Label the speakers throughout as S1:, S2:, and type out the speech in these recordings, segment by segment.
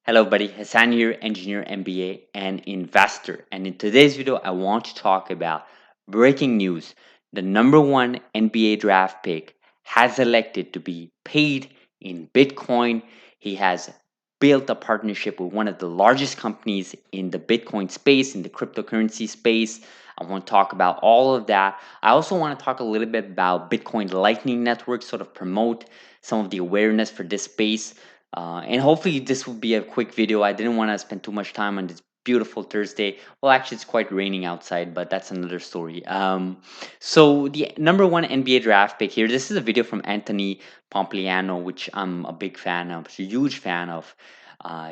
S1: Hello, buddy. Hassan here, engineer, MBA, and investor. And in today's video, I want to talk about breaking news. The number one NBA draft pick has elected to be paid in Bitcoin. He has built a partnership with one of the largest companies in the Bitcoin space, in the cryptocurrency space. I want to talk about all of that. I also want to talk a little bit about Bitcoin Lightning Network, sort of promote some of the awareness for this space. And hopefully this will be a quick video. I didn't want to spend too much time on this beautiful Thursday. Well, actually, it's quite raining outside, but that's another story. So the number one NBA draft pick here. This is a video from Anthony Pompliano, which I'm a big fan of, a huge fan of.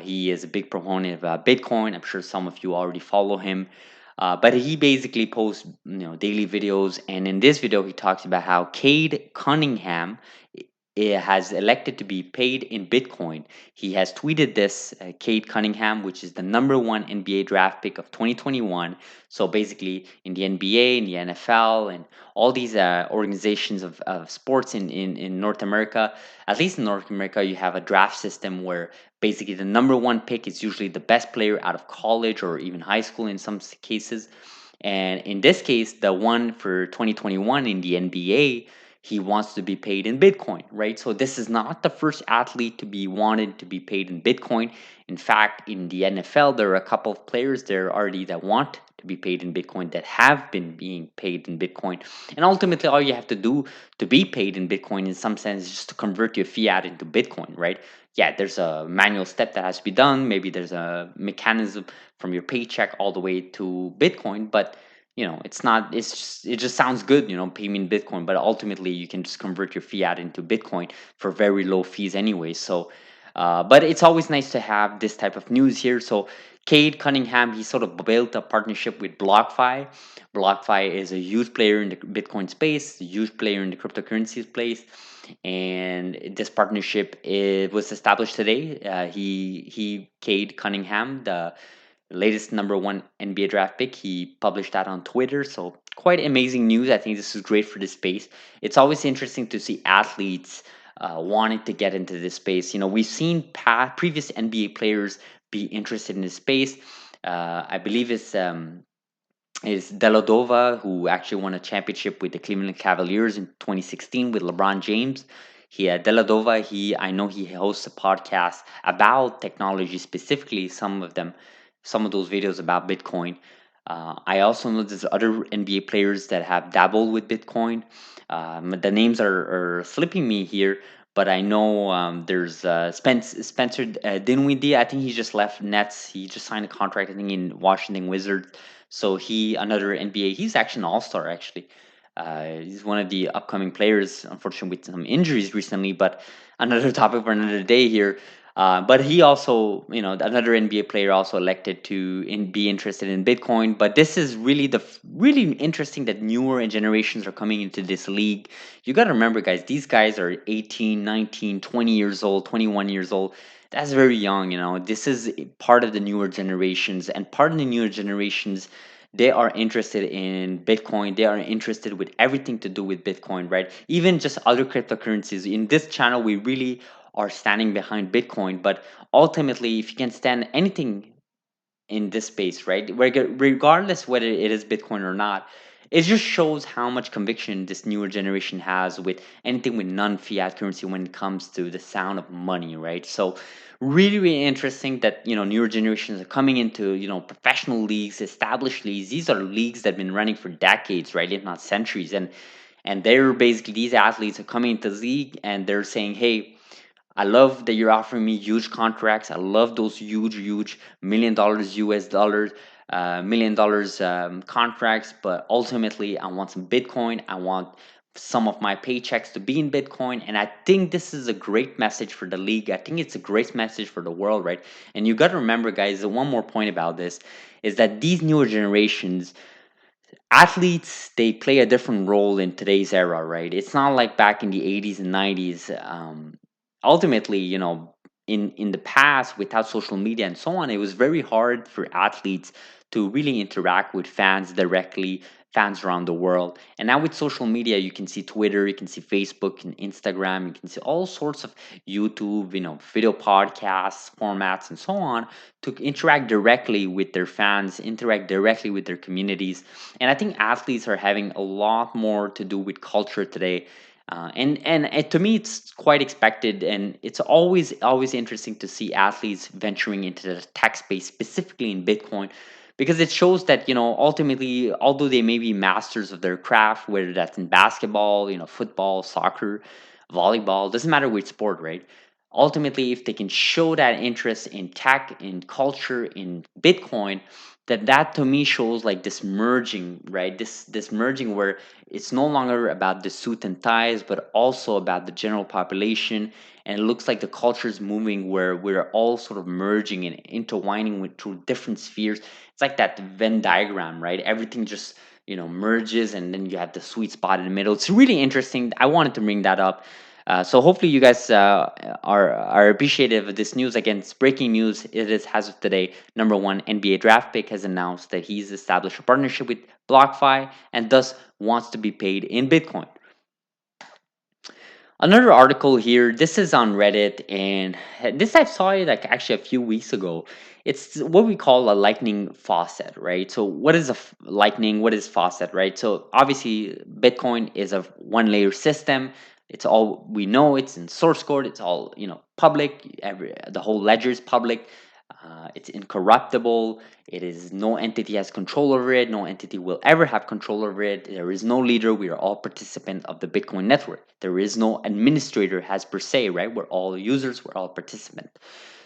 S1: He is a big proponent of Bitcoin. I'm sure some of you already follow him. But he basically posts, daily videos, and in this video, he talks about how Cade Cunningham has elected to be paid in Bitcoin. He has tweeted this, Cade Cunningham, which is the number one NBA draft pick of 2021. So basically, in the NBA, in the NFL, and all these organizations of sports in North America, at least in North America, you have a draft system where basically the number one pick is usually the best player out of college or even high school in some cases. And in this case, the one for 2021 in the NBA, he wants to be paid in Bitcoin, right? So this is not the first athlete to be wanted to be paid in Bitcoin. In fact, in the NFL, there are a couple of players there already that want to be paid in Bitcoin, that have been being paid in Bitcoin. And ultimately, all you have to do to be paid in Bitcoin, in some sense, is just to convert your fiat into Bitcoin, right? Yeah, there's a manual step that has to be done. Maybe there's a mechanism from your paycheck all the way to Bitcoin, but it's not, it just sounds good, pay me in Bitcoin, but ultimately you can just convert your fiat into Bitcoin for very low fees anyway. So but it's always nice to have this type of news here. So Cade Cunningham, he sort of built a partnership with BlockFi. BlockFi is a huge player in the Bitcoin space, a huge player in the cryptocurrency space, and this partnership, it was established today. He Cade Cunningham, the latest number one NBA draft pick. He published that on Twitter. So quite amazing news. I think this is great for this space. It's always interesting to see athletes wanting to get into this space. We've seen previous NBA players be interested in this space. I believe it's Deladova, who actually won a championship with the Cleveland Cavaliers in 2016 with LeBron James. Deladova, I know he hosts a podcast about technology, specifically some of those videos about Bitcoin. I also know there's other NBA players that have dabbled with Bitcoin. The names are slipping me here, but I know there's Spencer Dinwiddie. I think he just left Nets. He just signed a contract, I think, in Washington Wizards. So another NBA. He's actually an all-star. Actually, he's one of the upcoming players. Unfortunately, with some injuries recently, but another topic for another day here. But he also, another NBA player also elected to be interested in Bitcoin. But this is really really interesting that newer generations are coming into this league. You got to remember, guys, these guys are 18, 19, 20 years old, 21 years old. That's very young. This is part of the newer generations, and part of the newer generations, they are interested in Bitcoin. They are interested with everything to do with Bitcoin, right? Even just other cryptocurrencies. In this channel, we really are standing behind Bitcoin, but ultimately, if you can stand anything in this space, right? Regardless whether it is Bitcoin or not, it just shows how much conviction this newer generation has with anything with non-fiat currency when it comes to the sound of money, right? So really, really interesting that newer generations are coming into professional leagues, established leagues. These are leagues that have been running for decades, right, if not centuries, and they're basically, these athletes are coming into the league and they're saying, hey, I love that you're offering me huge contracts. I love those huge, huge $1 million US dollars, $1 million contracts. But ultimately, I want some Bitcoin. I want some of my paychecks to be in Bitcoin. And I think this is a great message for the league. I think it's a great message for the world, right? And you got to remember, guys, one more point about this is that these newer generations, athletes, they play a different role in today's era, right? It's not like back in the 80s and 90s. Ultimately, in the past, without social media and so on, it was very hard for athletes to really interact with fans directly, fans around the world. And now with social media, you can see Twitter, you can see Facebook and Instagram, you can see all sorts of YouTube, video podcasts, formats, and so on to interact directly with their fans, interact directly with their communities. And I think athletes are having a lot more to do with culture today. And to me, it's quite expected, and it's always interesting to see athletes venturing into the tech space, specifically in Bitcoin, because it shows that ultimately, although they may be masters of their craft, whether that's in basketball, football, soccer, volleyball, doesn't matter which sport, right? Ultimately, if they can show that interest in tech, in culture, in Bitcoin, that to me shows like this merging, right? This merging where it's no longer about the suit and ties, but also about the general population. And it looks like the culture is moving where we're all sort of merging and intertwining with through different spheres. It's like that Venn diagram, right? Everything just merges, and then you have the sweet spot in the middle. It's really interesting. I wanted to bring that up. So hopefully you guys are appreciative of this news. Again, it's breaking news. It is as of today. Number one NBA draft pick has announced that he's established a partnership with BlockFi and thus wants to be paid in Bitcoin. Another article here. This is on Reddit, and this I saw it like actually a few weeks ago. It's what we call a lightning faucet, right? So, what is a lightning? What is faucet, right? So, obviously, Bitcoin is a one-layer system. It's all we know. It's in source code. It's all public. The whole ledger is public. It's incorruptible. It is no entity has control over it. No entity will ever have control over it. There is no leader. We are all participant of the Bitcoin network. There is no administrator as per se, right? We're all users. We're all participant.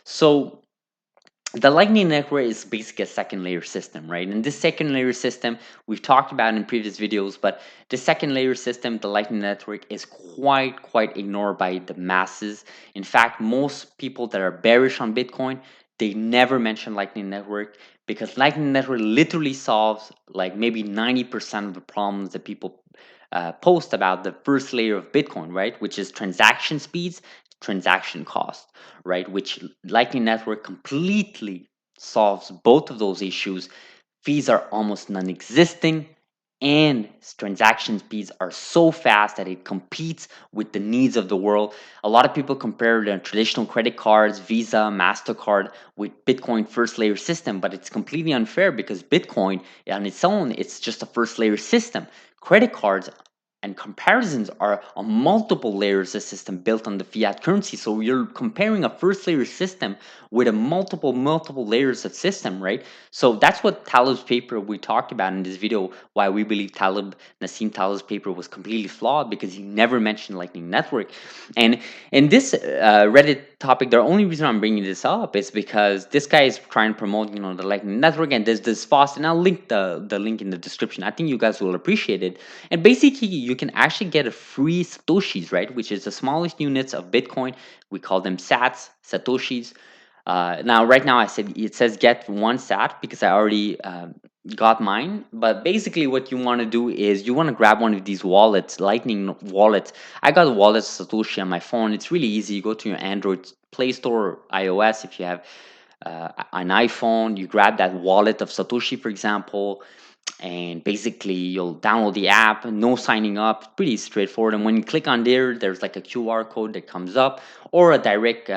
S1: So the Lightning Network is basically a second layer system, right? And this second layer system we've talked about in previous videos, but the second layer system, the Lightning Network, is quite ignored by the masses. In fact, most people that are bearish on Bitcoin, they never mention Lightning Network because Lightning Network literally solves like maybe 90% of the problems that people post about the first layer of Bitcoin, right? Which is transaction speeds, transaction cost, right? Which Lightning Network completely solves both of those issues. Fees are almost non existing, and transaction speeds are so fast that it competes with the needs of the world. A lot of people compare the traditional credit cards, Visa, MasterCard, with Bitcoin first layer system, but it's completely unfair because Bitcoin on its own, it's just a first layer system. Credit cards and comparisons are on multiple layers of system built on the fiat currency. So you're comparing a first layer system with a multiple layers of system, right? So that's what Talib's paper we talked about in this video, why we believe Nassim Talib's paper was completely flawed because he never mentioned Lightning Network. And in this Reddit topic, the only reason I'm bringing this up is because this guy is trying to promote, the Lightning Network, and there's this fast, and I'll link the link in the description. I think you guys will appreciate it. And basically, you can actually get a free Satoshis, right? Which is the smallest units of Bitcoin. We call them Sats, Satoshis. Now, right now, it says get one Sat because I already got mine. But basically, what you want to do is you want to grab one of these wallets, Lightning wallets. I got a wallet Satoshi on my phone. It's really easy. You go to your Android Play Store or iOS if you have an iPhone. You grab that wallet of Satoshi, for example, and basically you'll download the app, no signing up, pretty straightforward. And when you click on there, there's like a QR code that comes up or a direct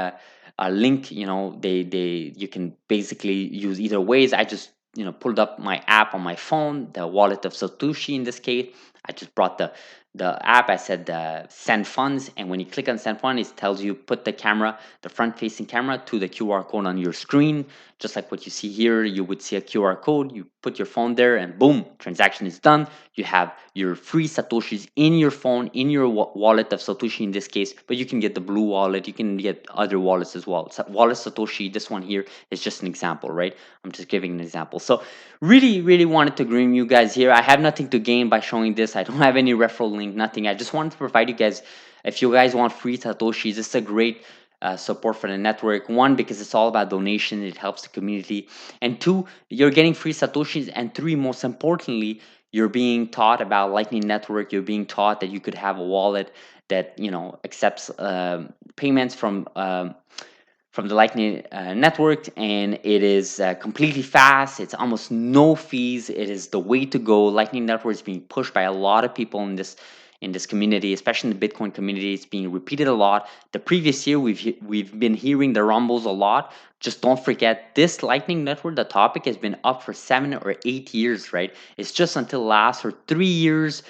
S1: a link. You can basically use either ways. I just pulled up my app on my phone, the wallet of Satoshi in this case. I just brought the app. I said send funds, and when you click on send funds, it tells you put the front facing camera to the QR code on your screen, just like what you see here. You would see a QR code. You put your phone there, and boom, transaction is done. You have your free Satoshis in your phone, in your wallet of Satoshi in this case, but you can get the blue wallet. You can get other wallets as well. Wallet Satoshi, this one here is just an example, right? I'm just giving an example. So really wanted to bring you guys here. I have nothing to gain by showing this. I don't have any referral link, nothing. I just wanted to provide you guys, if you guys want free Satoshis, this is a great support for the network. One, because it's all about donation, it helps the community. And two, you're getting free Satoshis. And three, most importantly, you're being taught about Lightning Network. You're being taught that you could have a wallet that accepts payments from from the Lightning network, and it is completely fast. It's almost no fees. It is the way to go. Lightning network is being pushed by a lot of people in this community, especially in the Bitcoin community. It's being repeated a lot. The previous year, we've been hearing the rumbles a lot. Just don't forget this Lightning network. The topic has been up for 7 or 8 years, right? It's just until last or 3 years,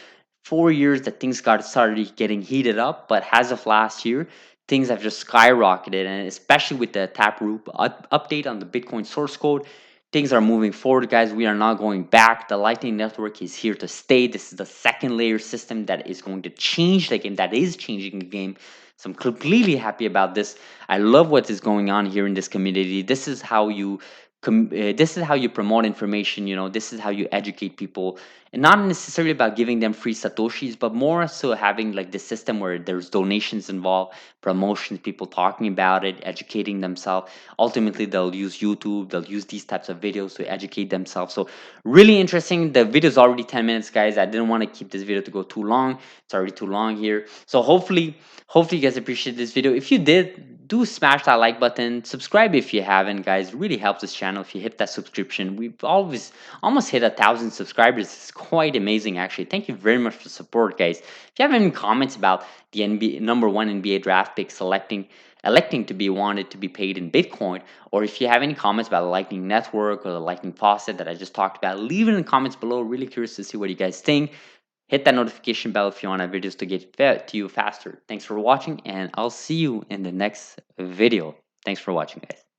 S1: 4 years that things got started getting heated up. But as of last year, things have just skyrocketed, and especially with the Taproot update on the Bitcoin source code, things are moving forward, guys. We are not going back. The Lightning Network is here to stay. This is the second layer system that is going to change the game, that is changing the game. So I'm completely happy about this. I love what is going on here in this community. This is how you this is how you promote information. This is how you educate people, and not necessarily about giving them free satoshis, but more so having like the system where there's donations involved, promotions, people talking about it, educating themselves. Ultimately, they'll use YouTube, they'll use these types of videos to educate themselves. So really interesting. The video is already 10 minutes, guys. I didn't want to keep this video to go too long. It's already too long here. So hopefully you guys appreciate this video. If you did, do smash that like button, subscribe if you haven't, guys. It really helps this channel if you hit that subscription. We've always almost hit 1,000 subscribers. It's quite amazing, actually. Thank you very much for the support, guys. If you have any comments about the number one NBA draft pick electing to be wanted to be paid in Bitcoin, or if you have any comments about the Lightning Network or the Lightning Faucet that I just talked about, leave it in the comments below. Really curious to see what you guys think. Hit that notification bell if you want our videos to get to you faster. Thanks for watching, and I'll see you in the next video. Thanks for watching, guys.